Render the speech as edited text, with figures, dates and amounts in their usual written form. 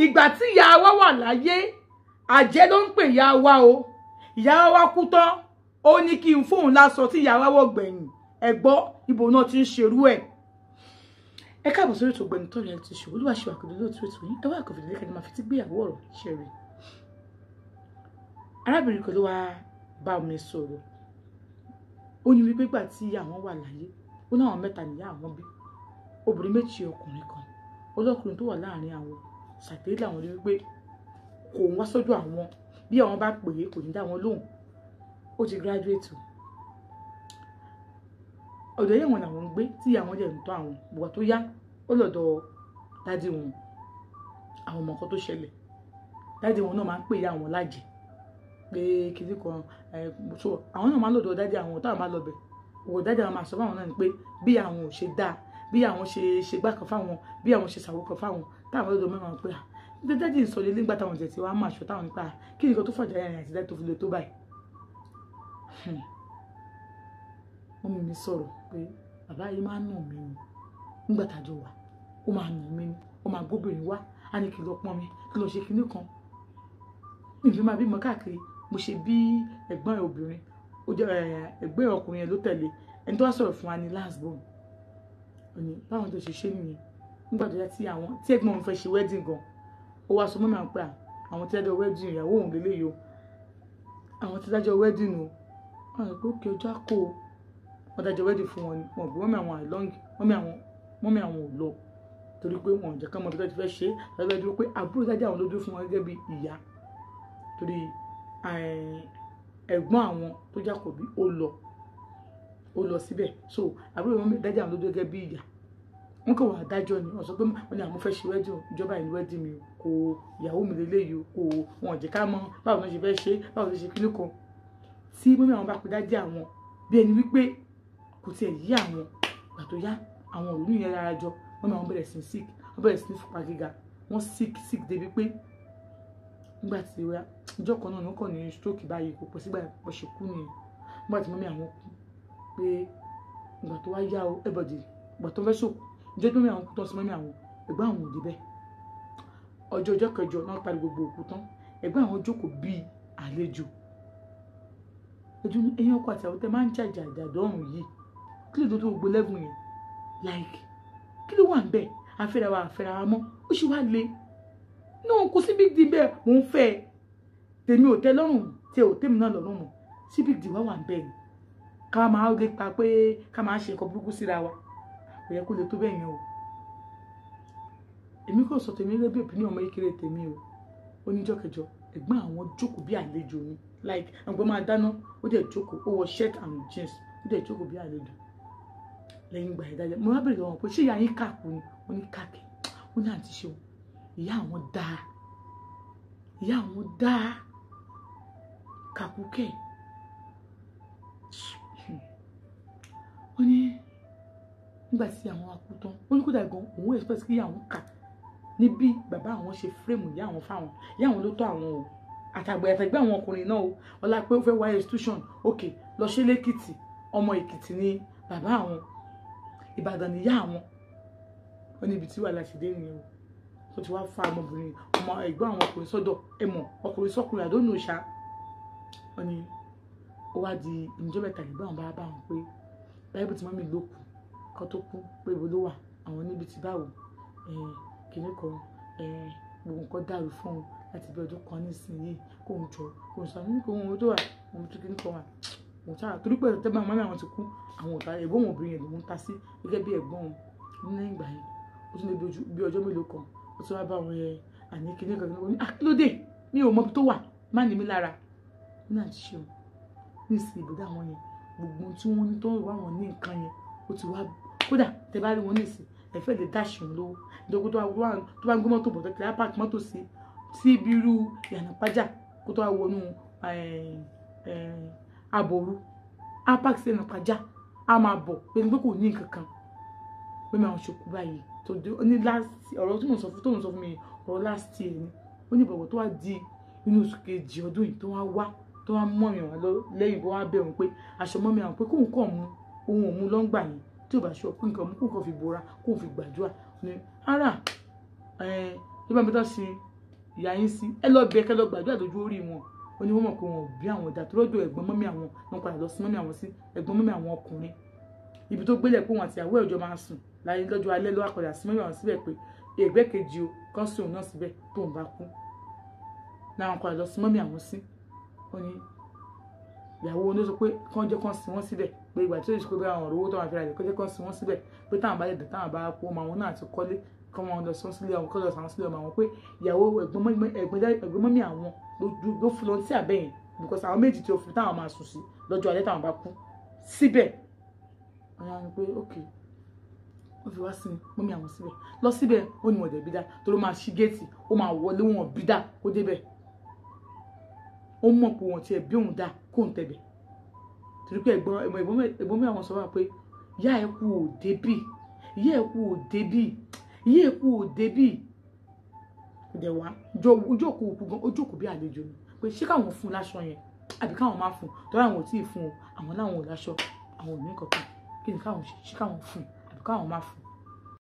ìgbà tí ìyá wa wà láyé àjẹ́ ló ń pè ìyá wa o ìyá wa kú tán ó ní kí n fóun lásọ tí ìyá wa wọ̀ gbẹ̀yìn ẹ gbọ́ ibo náà ti ń ṣerú ẹ̀. ẹ káàbọ̀ sórí ètò Ọ̀gbẹ́ni Toyin Reality Show olúwaṣẹ́ àkọ́dé lóòótọ́ ètò yìí ẹ wá àkọ́fẹ́ lẹ́kẹ́ ni máa fi ti gbéyàwó ọ̀rọ̀ ṣe rí. arábìnrin kan ló wá bá mi sọ̀rọ̀ ó ní wípé gbà tí àwọn wà láyé ó láwọn mẹ́ta nìyá àwọn bí obìnrin méjì ọkùnrin kan ọlọ́kùnrin tó wà láàrin àwọn ṣàtẹ́lẹ̀ àwọn ní wípé kò ń wá sọ́dọ̀ àwọn bí àwọn bá pè é kò ní dá wọn lóhùn ó ti graduate ọ̀dọ̀ yẹn wọn làwọn ń gbé tí àwọn jẹ́ ń tọ́ àwọn bùkà tó yá ó lọ́dọ̀ dádì wọn àwọn ọmọ kan tó ṣẹlẹ̀ dádì wọn náà máa ń pè ya àwọn lájẹ pé kìdí kan so àwọn náà máa ń lọ́dọ̀ dádì àwọn táwọn máa lọ bẹ̀ òwò dádì àwọn máa sọ fáwọn náà ni pé bí àwọn ò ṣe dáa bí àwọn ṣe gbá kan fáwọn bí àwọn ṣe ṣàwó kan fáwọn táwọn lọ́dọ̀ mẹ́wàá pé dádì sọ lé nígbà táwọn jẹ̀ tí wọ́n á máa ṣọ táwọn nípa kí nìkan tó fàjà ẹ̀rìn àti dádì tó fi lè tó báyìí. wọ́n mú mi sọ̀rọ̀ pé bàbá yìí máa ń nà mí ni nígbà tájọ wà ó máa nà mí ni ó máa gbóbìnrin wá á ní kí lọ pọ́n mi kí lọ ṣe kinní kan níbi máa bímọ káàkiri mo ṣe bí ẹ̀gbọ́n ẹ̀ obìnrin ó jẹ́ ẹ̀gbọ́n ẹ̀ ọkùnrin ẹ̀ ló tẹ̀lé ẹni tó wá sọ̀rọ̀ fún wa ní last born òní báwọn tó ṣe ṣe nìyẹn nígbà tó yá tí ẹ̀gbọ́n òun fẹ́ ṣe wedding gan ó wá sọ mọ́ mi àwọn pé àwọn tí dájọ́ wedding ìyàwó òun lélẹ́yìí o àwọn tí dájọ́ wedding o àwọn ìpò òkè ọjọ́ àkó wọn dájọ́ wedding fún wọn ni wọn bí wọ́n mi àwọn àìlọ́ngì wọ́n mi àwọn ò lọ torí pé wọn ò jẹ́ ká mọ̀ tó fẹ́ ṣe é lọ́jọ́ dúró pé àbúrò dájọ́ àwọn ló dúró fún wọn gẹ́gẹ́ bí ìyá torí ẹ̀gbọ́n àwọn tó jákòbí ó lọ síbẹ̀ so àbúrò wọn dájọ́ àwọn ló dúró gẹ́gẹ́ bí ìyá wọn kò wà dájọ́ ni wọ́n sọ pé wọ́n ní àwọn fẹ́ ṣe wedding ìjọba ìlú wedding mi kò ìyàwó mi lélẹ́yìí kò wọn ò jẹ́ ká mọ̀ báwo ló ṣe fẹ́ ṣe báwo ló ṣe kíní kan tí mọ́mí àwọn bá pe dájọ́ àwọn bí ẹni wípé kò tiẹ̀ yí àwọn ìgbà tó yá àwọn òru yẹn lára jọ mọ́mí àwọn bẹ̀rẹ̀ sí sick wọ́n bẹ̀rẹ̀ sí ní fúnpá gíga wọ́n sick débi pé nígbà tí ìjọ kan náà wọ́n kàn ní stroke báyìí kò pọ̀ sígbà pọ̀ ṣe kú nìyẹn nígbà tí mọ́mí àwọn kú pé ìgbà tó wá yá o everybody ìgbà tó fẹ́ ṣòkò ìjọ tó mọ́mí àwọn kú tán sí mọ́mí àwọn ẹ̀gbọ́n àwọn ò débẹ̀ ọjọ́ kẹjọ náà parí gbogbo òkú tán ẹ̀gbọ́n àwọn jókòó bíi àlejò ẹ̀yin ọkọ àti àwọn tẹ máa ń jàjà àjàdọ́rùn yìí kí ló tó gbogbo lẹ́gùn yẹn like kí ló wà ń bẹ̀ àfẹ́ra wa mọ́ ó sì wá lé náà kò sí big deal bẹ́ẹ̀ mò ń fẹ́ tèmi ò tẹ́ lọ́rùn tí ò tèmi náà lọ́rùn mọ́ sí big deal wá wà ń bẹ̀ ni ká máa lè pa pé ká máa ṣe nǹkan burúkú síra wa kò yẹ kó lè tó bẹ́ẹ̀ yẹn o èmi kò sọ tèmi rẹ́ bí òpin ní ọmọ ìkéré tèmi o oníjọ́ kẹjọ ẹ̀gbọ́n àwọn jókòó bí àlejò ni like àwọn máa dáná ó dẹ̀ jókòó ó wọ shirt and jeans ó dẹ̀ jókòó bí àlejò lẹ́yìn ìgbà ìdájọ́ mo wá bèrè lọ́wọ́ pé ṣé ìyá yín kàkú ni ó ní kàkì ó ní àǹtí ṣe o ìyá àwọn dáa kàkú kẹ̀ ó ní nígbà tí àwọn akú tán ó ní kódà gan òun expect kí àwọn kà níbi bàbá àwọn ṣe fírèmù ìyá àwọn fáwọn ìyá àwọn ló tọ́ àwọn o àtàgbẹ̀ àwọn ọkùnrin náà o ọlá pé ó fẹ́ wá institution ok lọ ṣe lẹ́kìtì ọmọ èkìtì ni bàbá àwọn ìbàdàn níyà àwọn ó ní ibi tí wàhálà ṣe dé nìyẹn o tó ti wá fa ọmọbìnrin ọmọ ẹ̀gbọ́n àwọn ọkùnrin sọ́dọ̀ ẹ̀mọ̀ ọkùnrin sọ́kùnrin àdónù ṣá ó ní ó wá di ìjọ mẹ́ta ìgbà àwọn bá wọn pé báyìí tí mọ́mí ló kù kó tó kú pé ibo ló wà àwọn níbi tí báwo kìnìún kan gbogbo nǹkan dàrú fún un láti bí ọdún kan nísìnyí kò ń jọ kò ń sọ ní kò ń tó wà òun tó kìnìún kan wà òun sáà torí pé tẹ́gbọ́n mọ́mí àwọn ti kú àwọn ọ̀tá ẹ̀gbọ́n wọn obìnrin yẹn lòun ta sí gẹ́gẹ́ bí ẹ̀gbọ́n wọn ní ìgbà yẹn ó tún lè bí ọjọ́ mélòó kan ó tún wá bá àwọn àní kìnìún kan ní àkílódé mi ò mọ tó wà má ní mi lára ní àti ṣe o ní ìsìn ìbùdó àwọn yẹn gbogbo tí wọ́n ní tó wà wọ́n ní nǹkan yẹn ó ti wá kódà tẹ bá rí wọn ní ìsìn ẹ̀fẹ́ lè dáṣì ń lówó ìdókòó tó bá ń gbé mọ́tò bọ̀ tẹ́tẹ́ apá mọ́tò sí ibi irú ìyànà pàjá kó tó wá wọnú àbòrú apá sí ìyànà pàjá á máa bọ̀ pé ní pé kò ní nǹkan kan pé máa ń ṣokú báyìí tó dé ó ní ọ̀rọ̀ tó ń sọ fún mi ọ̀rọ̀ last year ni ó ní ìbọ̀wọ̀ tó wá di inú oṣù kejì ọdún yìí tó wá mọ́ mi wá lẹ́yìn bó wá bẹ̀rù pé aṣọ mọ́ mi àwọn pé kóun kàn mú ohun òmu lọ́ngbà yẹn tí ò bá ṣọ pé nǹkan mú kóun kàn fi bora kóun fi gbàdúrà ní ara ìbá mi tó ṣe ìyá yín sí ẹ lọ bẹ̀ kẹ́ lọ gbàdúrà lójú orí wọn ó ní wọ́n mọ̀ pé wọn ò bí àwọn ìdá tó lọ́dọ̀ ẹ̀gbọ́n mọ́mí àwọn wọn padà lọ sí mọ́mí àwọn sí ẹ̀gbọ́n mọ́mí àwọn ọkùnrin ibi tó gbélé pé wọn àti ìyàwó ẹ̀jọ́ máa sùn láyé lọ́jọ́ alẹ́ ló wá padà sí mọ́mí àwọn síbẹ̀ pé ẹgbẹ́ kejì o kán sí òun náà síbẹ̀ tó ń bá kú láwọn padà lọ sí mọ́mí àwọn sí ó ní ìyàwó wọn ló sọ pé kán jẹ́ kán sí wọn síbẹ̀ pé ìgbà tí ó ṣe pé àwọn ọ̀rọ̀ owó tó máa fi ra rẹ̀ kán jẹ́ kán sí wọn síbẹ̀ pé táwọn bá lè dà táwọn bá kú ọmọ àwọn náà ti kọ́lé kán wọn lọ sọ sílé àwọn kán lọ sàwọn sílé ọmọ àwọn pé ìyàwó ẹ̀gbọ́n mọ́mí àwọn ló fún lọ sí àbẹ́ yẹn because àwọn méjì tí ó fi táwọn máa sùn sí lọ́jọ́ alẹ́ táwọn bá kú síbẹ̀ wọ́n yà ní pé ok wọ́n fi wá sí mọ́mí àwọn síbẹ̀ lọ síbẹ̀ ó ní wọ́n dẹ̀ bí dá tó ló máa ṣí géètì ó máa wọlé wọn bí dá kó débẹ̀ ó mọ̀ pé wọ́n tiẹ̀ bí òun dá kó ń tẹ̀bẹ̀ torí pé ẹ̀gbọ́n mi àwọn sọ wá pé ìyá ẹ̀ kú ò débì ìyá ẹ̀ kú ò débì ìyá ẹ̀ kú ò débì kò dẹ̀ wá ojókòó òkú gan ojókòó bí àlejò ni pé ṣé káwọn fún láṣọ yẹn àbí káwọn má fún tọ́lá àwọn ò tí ì fún o àwọn láwọn ò láṣọ àwọn ò ní kankan kí ni káwọn ṣe ṣé káwọn fún àbí káwọn má fún